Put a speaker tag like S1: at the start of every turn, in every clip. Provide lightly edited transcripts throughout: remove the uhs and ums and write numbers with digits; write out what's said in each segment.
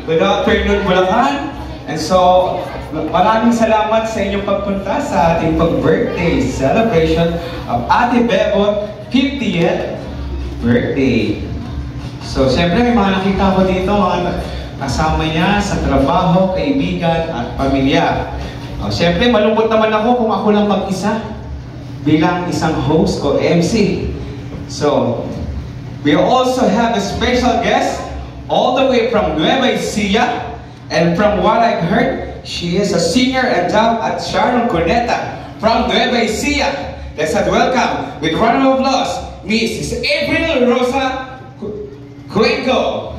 S1: Good afternoon, Bulacan. And so, maraming salamat sa inyong pagpunta sa ating pag-birthday celebration of Ate Bebot 50th birthday. So, siyempre may mga nakita ko dito, mga kasama niya sa trabaho, kaibigan at pamilya. Siyempre, malungkot naman ako kung ako lang mag-isa bilang isang host o MC. So, we also have a special guest all the way from Nueva Ecija, and from what I've heard, she is a singer and dub at Sharon Cuneta from Nueva Ecija. Let's welcome with a round of applause, Mrs. April Rosa Cuenco.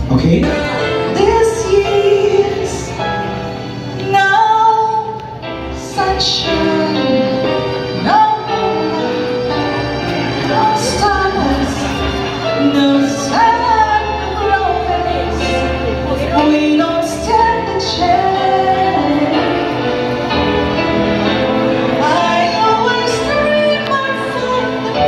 S1: Okay.
S2: This year's no sunshine, no stars, no sun glowing. We don't stand a chance. I always dream of the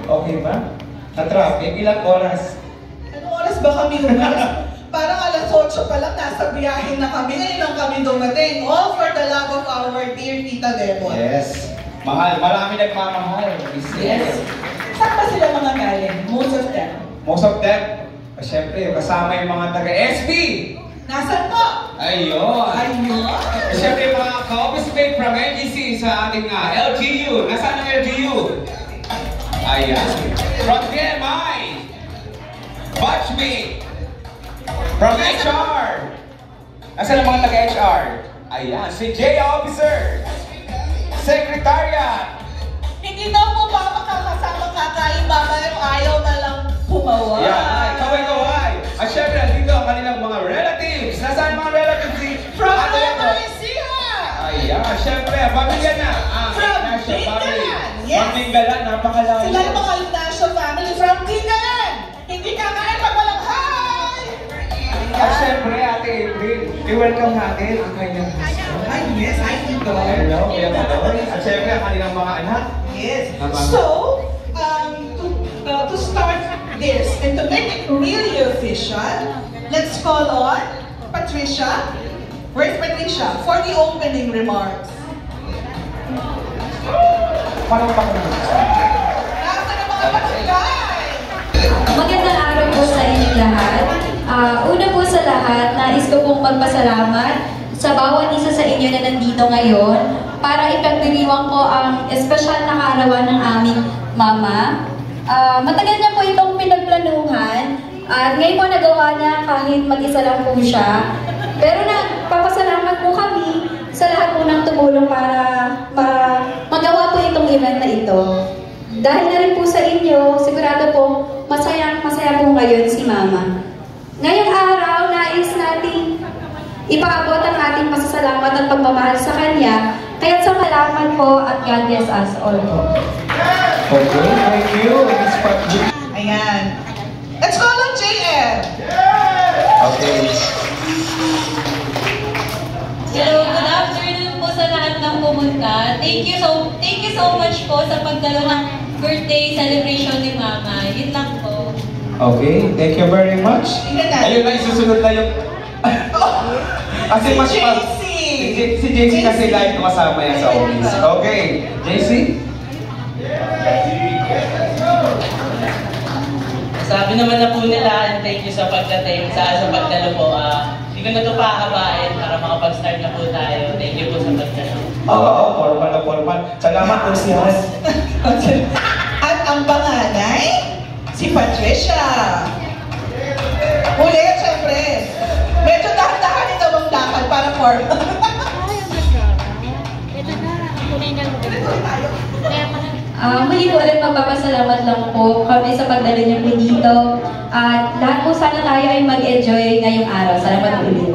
S1: Okay ba? Na-traffic? Ilang oras?
S2: Anong oras ba kami lumas? Parang alas 8 pa lang, nasa biyahe na kami. Ngayon lang kami dumating. All for the love of our dear Tita Bebot.
S1: Yes. Mahal. Marami nagmamahal.
S2: Yes. Saan ba sila mga galing? Most of them.
S1: Most of them. Siyempre, kasama yung mga taga-SB.
S2: Nasaan po?
S1: Ayun. Siyempre, mga ka-office mate from NGC sa ating LGU. Nasaan ang LGU? Ayan. From DMI. Batchmate. From HR. Nasaan ang mga taga-HR? Ayan. Si J Officer. Secretariat.
S2: Hindi daw mo ba makakasama kakain baba yung ayaw na lang pumawa?
S1: Yan. Kaway-kaway. At syempre, dito ang kanilang mga relatives. Nasaan mga relatives?
S2: From Nueva Ecija.
S1: Ayan. Syempre, pamilya na.
S2: From Dingalan. Yes.
S1: Paminggalan, napakalayo.
S2: Sila yung mga Ignacio family from Dingalan. Hindi kakain pag walang hi!
S1: At syempre, Ate April, i-welcome natin ang kanyang husband.
S2: Ay, yes, I think so.
S1: Hello, Kuya Madoy. At syempre, ang kanilang mga anak.
S2: Yes. So, to start this and to make it really official, let's call on Patricia. Where's Patricia? For the opening remarks.
S1: Paano pa kung
S2: Nasa na mga patigay!
S3: Magandang araw po sa inyong lahat. Una po sa lahat, nais ko pong magpasalamat sa bawat isa sa inyo na nandito ngayon para ipagdiriwang ko ang espesyal na kaarawan ng aming mama. Matagal na po itong pinagplanuhan at ngayon po nagawa niya kahit mag-isa lang po siya. Pero nagpapasalamat po kami sa lahat po ng tumulong para magawa po itong event na ito. Dahil na rin po sa inyo, sigurado po masaya po ngayon si Mama. Ngayong araw, nais nating ipaabot ang ating pasasalamat at pagmamahal sa Kanya. Kaya't sa salamat po at God bless us all po.
S1: Okay, thank you.
S2: Ayan. Let's call on JS.
S1: Okay.
S4: Hello, good afternoon po sa lahat ng pumunta. Thank you so much po sa pagdalo ng birthday celebration ni Mama. Yun lang po.
S1: Okay, thank you very much. Ayun na, isusunod na yung... Kasi mas pag... Si JC kasi live kasama yan sa office. Okay, JC?
S5: Sabi naman na po nila, and thank you sa pagdating, sa pagdalo po. Hindi ko na ito pahabain para makapag-start na po tayo. Thank you po sa pagdalo.
S1: Oo, formal na formal. Salamat po siya.
S2: At ang panganay, si Patricia. Ulit, syempre. Medyo dahan-dahan ito ang lakad para formal.
S3: Muli po ulit magpapasalamat lang po kami sa pagdala niyo po dito. At lahat po sana tayo ay mag-enjoy ngayong araw. Salamat ulit.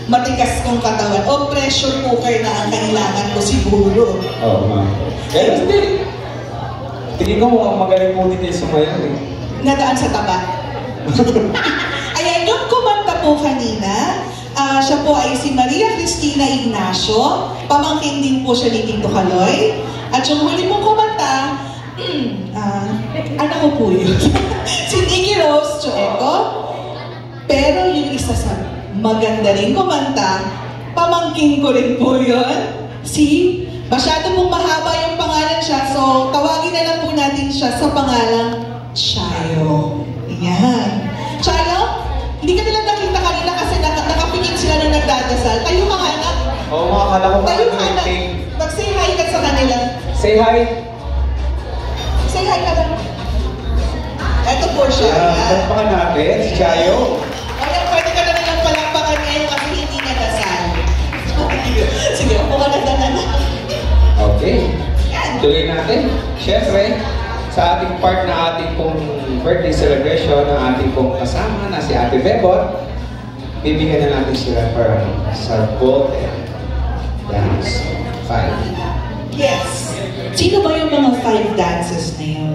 S2: matigas kong katawan o pressure cooker na ang kailangan ko siguro.
S1: Oo, ma'am. Pero hindi. Tingin ko mukhang magaling mo dito yung sumayaw eh.
S2: Nadaan sa taba. Ayan, yung kumanta po kanina, Siya po ay si Maria Cristina Ignacio. Pamangkin din po siya ni Tito Kaloy. At yung huli mong kumanta, anak ko po yun. Si Nikki Rose Chueco. Pero yung isa sa maganda rin kumanta, pamangkin ko rin po yun. Masyado pong mahaba yung pangalan siya, so tawagin na lang po natin siya sa pangalang Chayo. Ayan. Chayo, hindi ka nila nakita kanina kasi nakapingin sila nung nagdadasal. Tayo ka anak.
S1: Oo, mga kala ko
S2: Tayo ka anak. Mag-say hi ka sa kanila.
S1: Say hi.
S2: Say hi ka lang. Ito po siya.
S1: Palakpakan natin, si Chayo.
S2: Ayan, pwede ka na nilang palakpakan ngayon kasi hindi nadasal. Sige, upo ka na sana.
S1: Okay. Tuloy natin. Siyempre, sa ating part na ating pong birthday celebration, ng ating pong kasama na si Ate Bebot, bibigyan na natin sila para sa both dance. 5.
S2: Yes. Sino ba yung mga 5 dances na yun?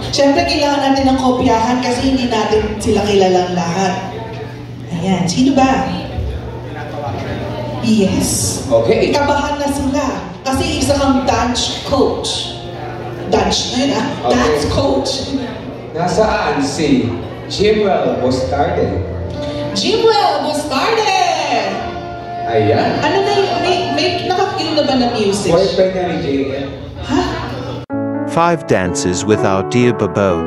S2: Siyempre, kailangan natin ng kopyahan kasi hindi natin sila kilalang lahat. Ayan. Sino ba? Yes.
S1: Okay.
S2: Ikabahan na sila. Kasi isa kang dance coach. Dance na yun ah.
S1: Okay.
S2: Dance coach.
S1: Nasaan si Jimwell Bustarde?
S2: Jimwell Bustarde!
S1: Ayan.
S2: Ano na yung, may nakakill na ba na music?
S1: Boyfriend niya ni JL.
S2: Ha?
S6: 5 dances with our dear Babo.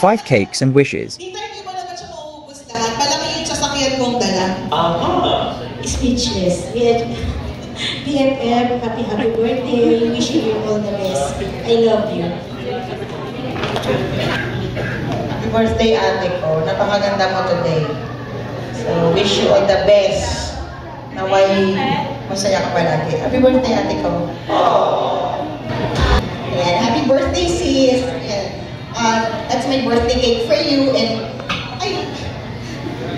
S7: Five cakes and wishes.
S2: Dito hindi mo naman siya mauubos lahat. Malaki yung sasakyan kong dala.
S8: Speechless. BFF, happy birthday. Wishing you all the best. I love you.
S9: Happy birthday, ate ko. Napakaganda mo today. So, wish you all the best. Naway, masaya ka palagi. Happy birthday, ate ko.
S8: Ayan, happy birthday, sis. Ayan. That's my birthday cake for you. And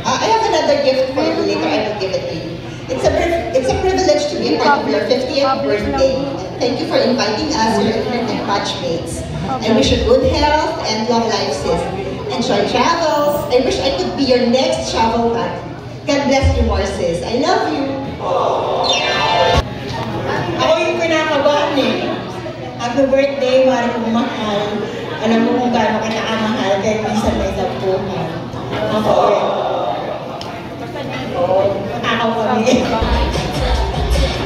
S8: I have another gift for you later. I will give it to you. It's a privilege to be a part of your 50th birthday. And thank you for inviting us, your internet batchmates. I wish you good health and long life, sis. Enjoy travels. I wish I could be your next travel buddy. God bless you more, sis. I love you.
S9: Ako yung kinakabahan eh. Happy birthday, mahal kong mahal. Alam mo kung gaano kita kamahal, kaya minsan may lapuhan. Ako eh. Ako kami.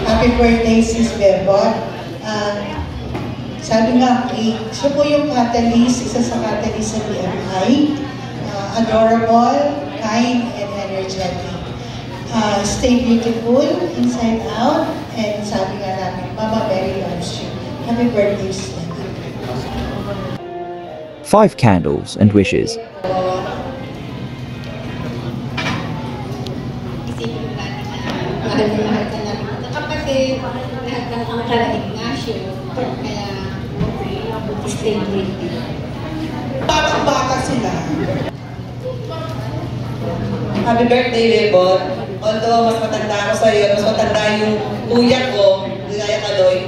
S9: Happy birthday, Sis Bebot. Sabi nga, siya po yung catalyst, isa sa catalyst sa BMI. Adorable, kind, and energetic. Stay beautiful, inside out, and sabi nga namin, Mama Mary loves you. Happy birthday, Sis Bebot.
S7: 5 candles and wishes.
S8: Isipin mo natin na mahal na mahal ka namin mga kapatid, lahat ng Angkara Ignacio, kaya stay with you.
S2: Bata sila.
S10: Happy birthday, Bebot. Although mas matanda ako sa'yo, mas matanda yung kuya ko, Ligaya Kaloy.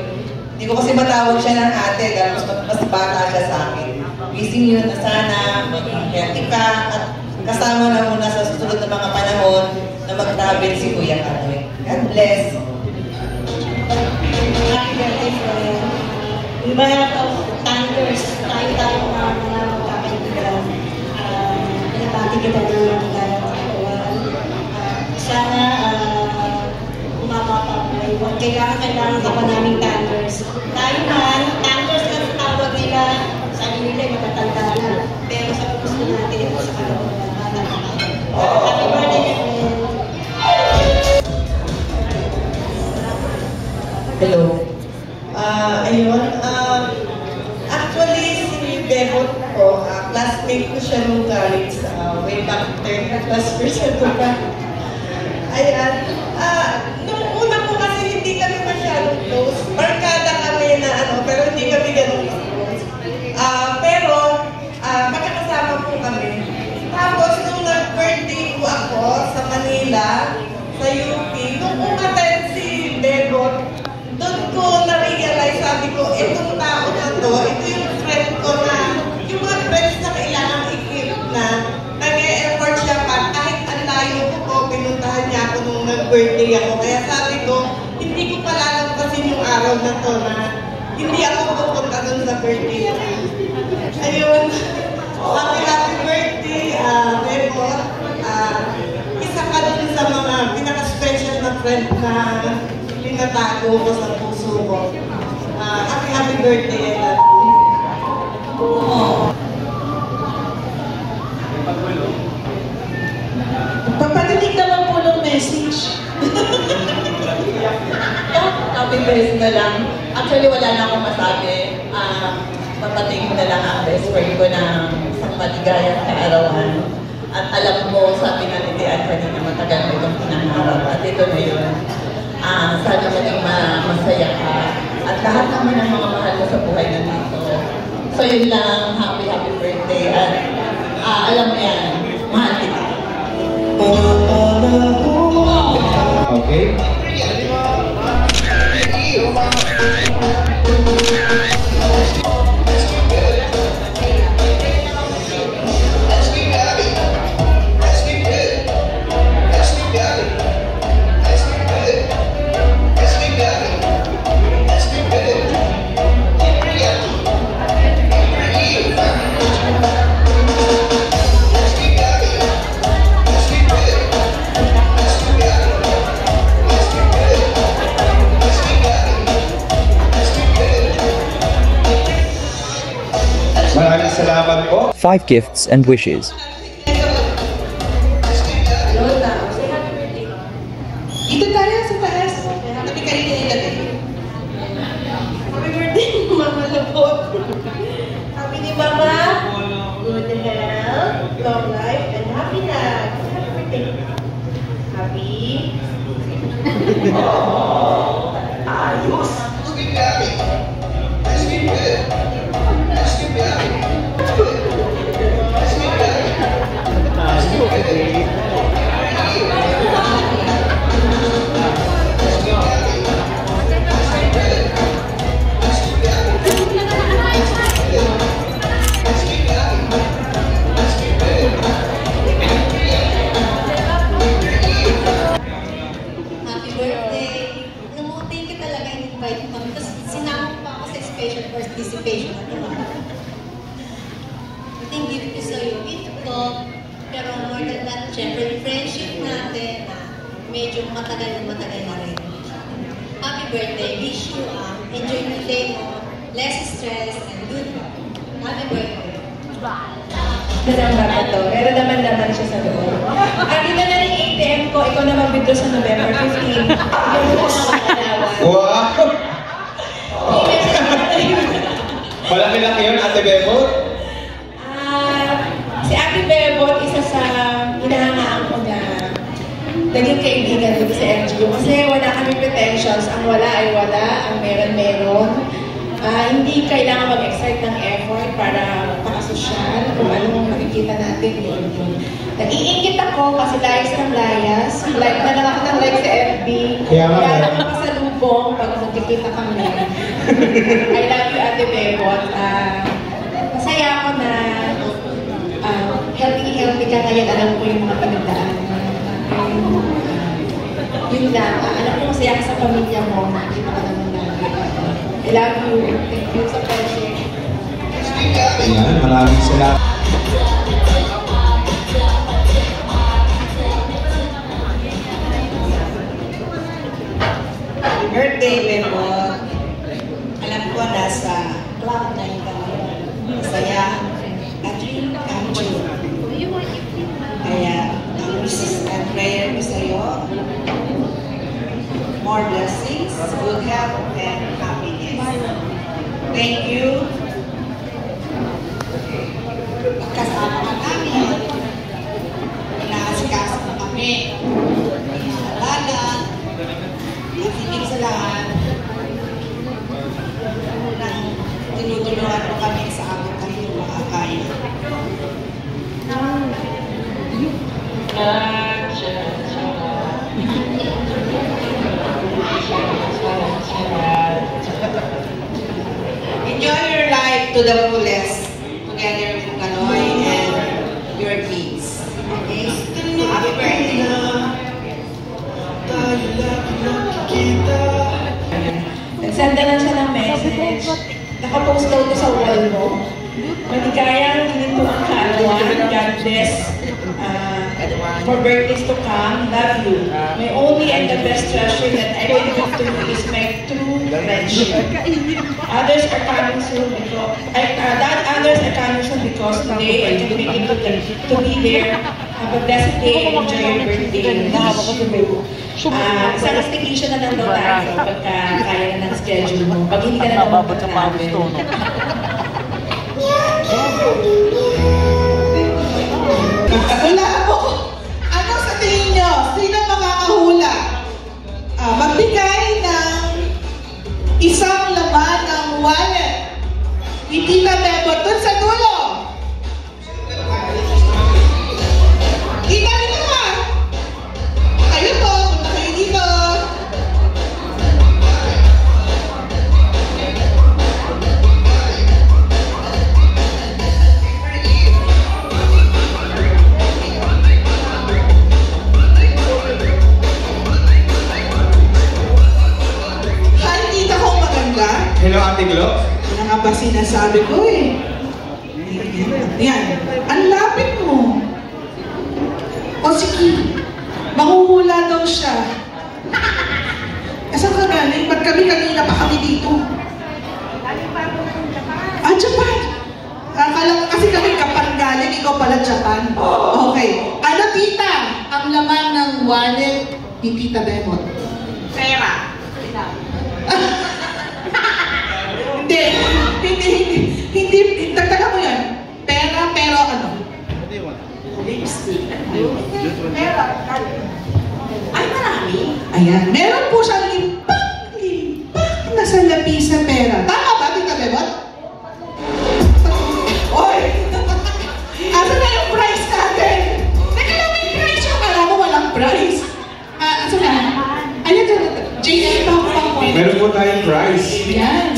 S10: Hindi ko kasi matawag siya ng ate dahil mas bata siya sa akin. Wishing you na sana maging healthy ka at kasama na muna sa susunod na mga panahon na mag-travel si Kuya Kaloy. God bless.
S11: Happy birthday, friend. We might have tankers, tayo na mga magkakaibigan. Pinabati kita ng Ligaya Kaloy. Sana umaba pa po. Kailangan ka pa naming tankers. Tayo man, tankers na tawag nila. Sabi nila matatanda na. Pero sa gusto natin ito sa kalaban. Happy birthday, friend.
S10: Hello. Ayun. Actually, si Bebot ko, classmate ko siya nung college, way back 10 plus percent ko pa. Ayan. Nung una po kasi hindi kami masyadong close. Barkada kami na pero hindi kami ganun close. Pero, magkakasama po kami. Tapos, nung nag-birthday ko ako sa Manila, sa UP, nung umaten si Bebot, doon ko na-realize, sabi ko, itong tao na to, ito yung friend ko na, yung mga friends na kailangan i-keep na, nag-e-effort siya pa, kahit ang layo ko, pinuntahan niya ako nung nag-birthday ako. Kaya sabi ko, hindi ko palalampasin yung araw na to na, hindi ako pupunta doon sa birthday ko. Ayun, happy birthday, Bebot. Isa ka doon sa mga pinaka-special na friend na pinatago ko sa puso ko. Happy birthday, I love you.
S2: Papatinig naman po ng message.
S10: Happy birthday na lang. Actually, wala na akong masabi. Papating ko na lang ang best friend ko ng isang maligayang kaarawan. At alam ko, sabi nga ni Dian kanina, matagal mo itong pinangarap. At ito na yun. Sana maging masaya ka. At lahat naman ng mga mahal ko sa buhay na dito. So yun lang, happy birthday. At alam mo yan, mahal kita.
S1: Okay? Maraming salamat po.
S7: 5 gifts and wishes.
S2: Dito tayo sa taas. Tabi ka rin nilagay.
S11: Happy birthday, Mama Labot. Happy ni Mama. Good health, long life, and happiness. Happy birthday. Happy.
S10: Ayos!
S11: Happy birthday. Thank you talaga in-invite mo. Tapos sinama pa ako sa special participation. Ito yung gift ko sa'yo. Gift ko. Pero more than that, syempre yung friendship natin na medyo matagal na rin. Happy birthday. Wish you enjoy your day mo. Less stress and good health. Happy birthday.
S12: Masang bata to. Meron naman siya sa loob. At ito na rin ATM ko. Ikaw na mag-withdraw sa November 15. Yung mo na makalawan.
S1: Wow! Malaki-laki yun, Ate Bebot?
S12: Si Ate Bebot, isa sa hinahangaan ko na naging kaibigan dito sa LGU. Kasi wala kami pretensions. Ang wala ay wala. Ang meron. Hindi kailangan mag-excite ng effort para pakasosyo social, kung anong makikita natin yun. Nag-iingit ako kasi layas ng layas. Like na lang ako ng like sa FB. Kaya lang ako sa lubong pag magkikita kami. I love you, Ate Bebot. Masaya ako na healthy ka ngayon. Alam ko yung mga pinagdaan. Yun lang. Alam ko masaya ka sa pamilya mo. Nakikita ka naman natin. I love you. Thank you sa friendship.
S1: Ayan, maraming salamat.
S10: Birthday, Bebot. Alam ko nasa cloud 9 ka ngayon. Masaya at dream come true. Kaya, ang wishes and prayer ko sa'yo, more blessings, good health, and happiness. Thank you. Pagkasama ka namin, inaasikaso mo kami, inaalala, at higit sa lahat, nang tinutulungan mo kami sa abot ng iyong makakaya. Enjoy your life to the fullest, together with Kaloy and your kids. Okay? Happy birthday!
S12: Nagsenda lang siya ng message. Nakapost daw ito sa wall mo. Maligayang ginito ang kaalawan. God bless. For birthdays to come, love you. My only and the best treasure that I can give to you is my true friendship. Others are coming soon because today I can make it to be there. Have a blessed day and enjoy your birthday. Isang staycation na lang daw tayo pagka kaya na ng schedule mo. Pag hindi ka na nababot sa milestone.
S2: Wala po. Ano sa tingin nyo? Sino makakahula? Magbigay ng isang laman ng wallet. Hindi na Bebot dun sa dulo. Kita nyo ba? Kayo po, punta kayo dito.
S1: Hello, Ate Glo.
S2: Ano nga ba sinasabi ko eh? Yan. Ang lapit mo. O sige, mahuhula daw siya. Saan ka galing? Ba't kami kanina pa kami dito? Japan. Akala ko kasi kami Japan galing, ikaw pala Japan. Okay. Ano tita? Ang laman ng wallet ni Tita Bebot? Pera. Hindi, tagtaga mo yan. Pera, pero ano? Lipstick. Pera. Ay, marami. Ayan, meron po siyang limpak na salapi sa pera. Tama ba, Tita Bebot? Oy! Asa na yung price natin? Teka lang, may price yung kala mo walang price. Asa na? Ayan, JM, pang
S1: meron po tayong prize.
S2: Yan.
S1: Yan.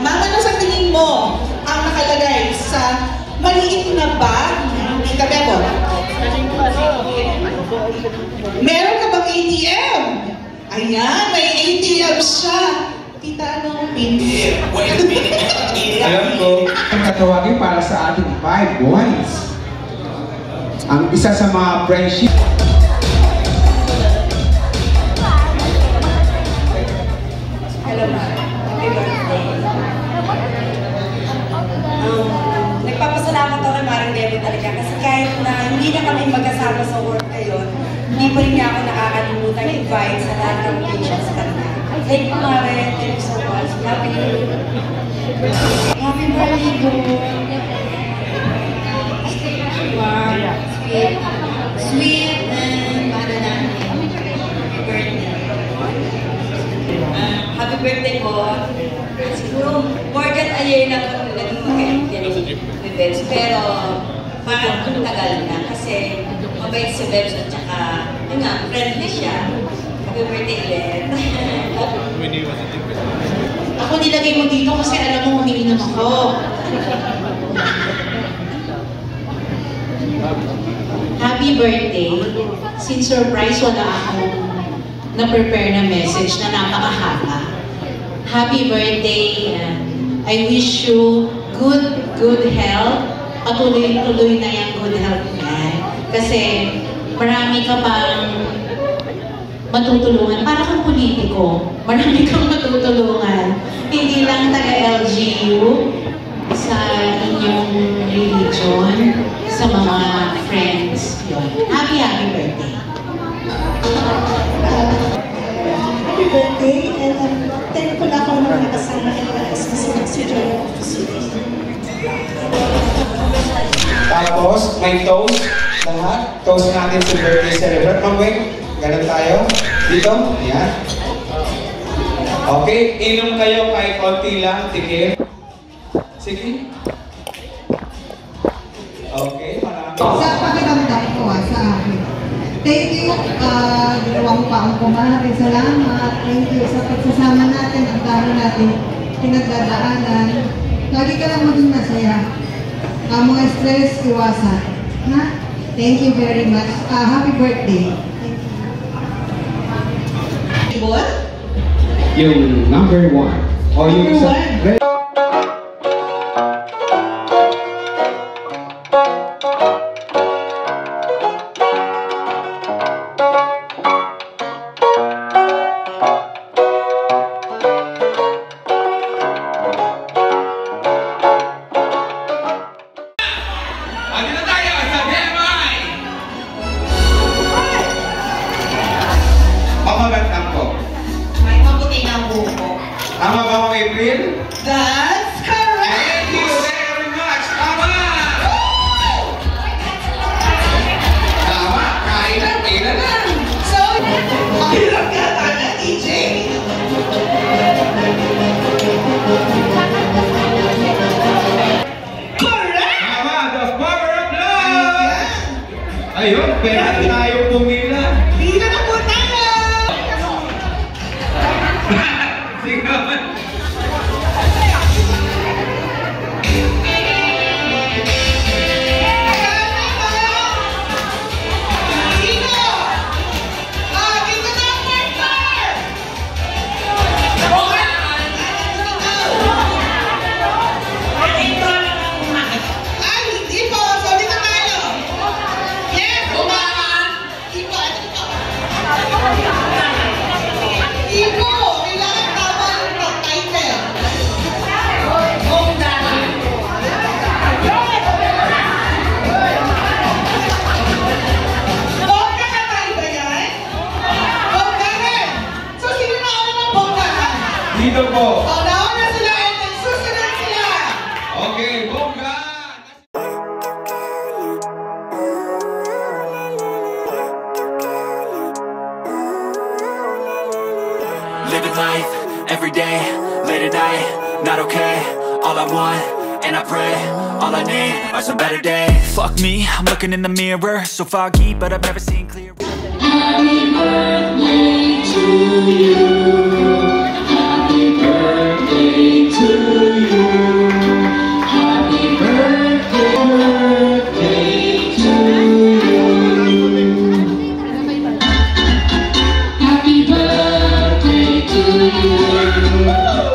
S2: Ma'am, ano sa tingin mo ang nakalagay sa maliit na bag ng Tita Bebot? Meron ka bang ATM? Ayan, may ATM siya. Tita, anong pin?
S1: Alam ko, ang tatawagin para sa ating 5 boys. Ang isa sa mga friendship.
S12: Hello, Ma. Happy birthday. Nagpapasalamat ako kay Maring Bebot talaga kasi kahit na hindi na kami magkasama sa work ngayon, hindi pa rin niya ako nakakalimutan invite sa lahat ng occasions kanya. Thank you, Mare. Thank you so much. Happy birthday, girl. Sweet and madananin. Happy birthday. Happy birthday.
S11: po, siguro more than a year na po naging magkaibigan ni Bebs. Pero parang tagal na kasi mabait si Bebs at saka, yun nga, friendly siya. Happy birthday ulit.
S2: Ako nilagay mo dito kasi alam mo umiinom ako. Happy birthday. Since surprise, wala akong na-prepare na message na napakahaba. Happy birthday and I wish you good health. Patuloy-tuloy na yung good health yan. Kasi marami ka pang matutulungan. Para kang politiko, marami kang matutulungan. Hindi lang taga-LGU sa inyong religion, sa mga friends. Yun. Happy birthday.
S9: Happy birthday, and thankful ako na nakasama kayo si Joy Officer.
S1: Tapos, may toast. Lahat. Toast natin sa birthday celebrant. Maweng, ganun tayo. Dito. Ayan. Okay, inom kayo kahit konti lang. Sige. Sige. Okay, marami.
S13: Sa pakiramdam ko sa akin. Thank you, dalawang paong kumari. Salamat. Thank you sa pagsasama natin. Ang dami natin pinagdadaanan. Lagi ka lang maging masaya. Mga stress, iwasan. Ha? Thank you very much. Happy birthday. Thank you.
S1: Yung number 1. O yung isa. Tama ba mga April?
S2: That's correct!
S1: Thank you very much! Tama! Tama! Kailan na!
S2: So, hirap ka na, DJ! Correct!
S1: Tama! The power of love! Ayun, pwede tayo pumila.
S2: Pila na po tayo!
S1: Sigawan! Dito po.
S2: Nauna sila and nagsusunod sila.
S1: Okay, bongga!
S14: Living life, every day, late at night, not okay. All I want, and I pray, all I need are some better days. Fuck me, I'm looking in the mirror, so foggy, but I've never seen clear.
S15: Happy birthday to you. Happy birthday to you. Happy birthday to you. Happy birthday to you.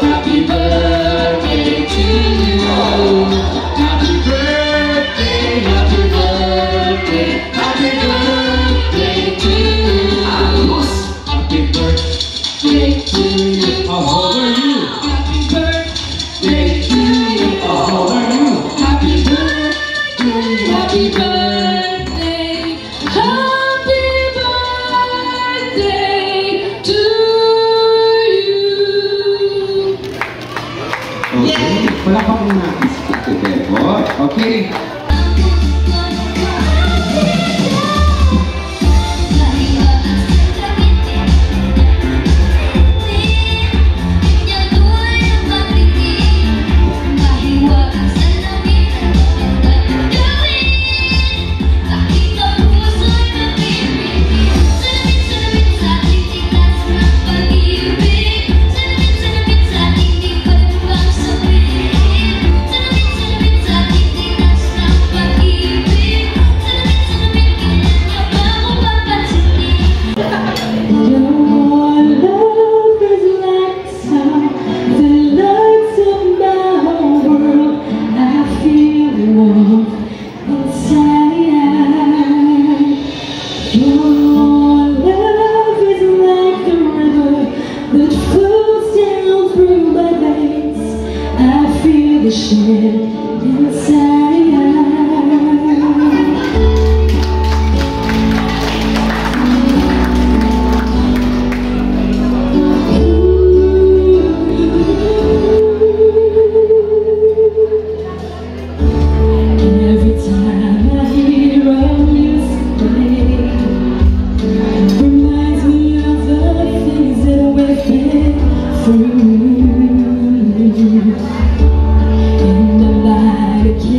S15: Happy birthday to you. Happy birthday, happy birthday, happy birthday. share inside. Every time I hear our music play, it reminds me of the things that we've been through. And I like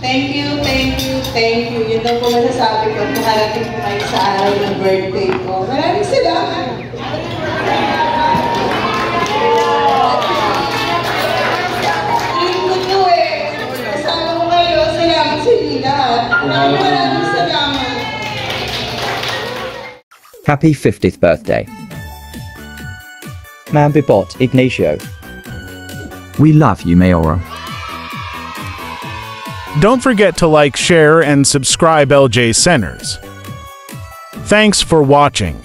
S10: Thank you. Yun daw po masasabi ko at makarating po kayo sa araw ng birthday ko. Maraming salamat. Dream ko to eh. Kasama ko kayo. Salamat sa inyo lahat. Maraming salamat.
S7: Happy 50th birthday. Mambibot Ignacio. We love you, Mayora.
S16: Don't forget to like, share, and subscribe LJ Centers. Thanks for watching.